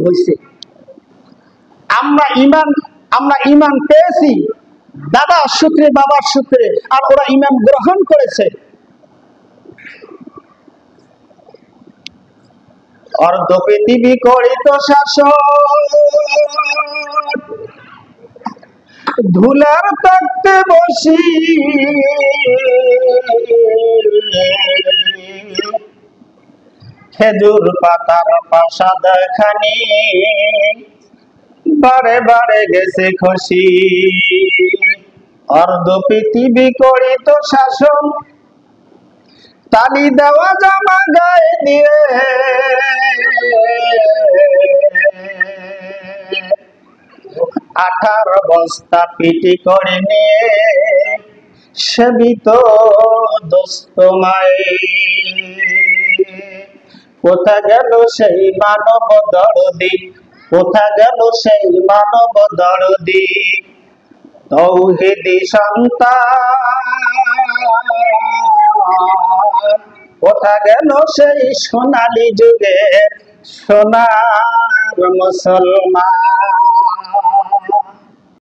হয়েছে। আমরা ইমান পেয়েছি দাদার সূত্রে, বাবার সূত্রে, আর ওরা ইমান গ্রহণ করেছে। অর্ধ পৃথিবী করিত শাসন, ধুলার তক্তে বসি খেজুর পাতার প্রাসাদ খানি বারে বারে গেছে খুশি। অর্ধ পৃথিবী করিত শাসন, তালি দেওয়া জামা গায়ে দিয়ে আঠার বস্তা পিটি করে নিয়ে সেবিত দোস্ত মায়ে। কোথা গেল সেই মানব দরদি, কোথা গেল সেই মানব দরদি, তৌহিদি সন্তান, কোথা গেল সেই সোনালী যুগের সোনার মুসলমান।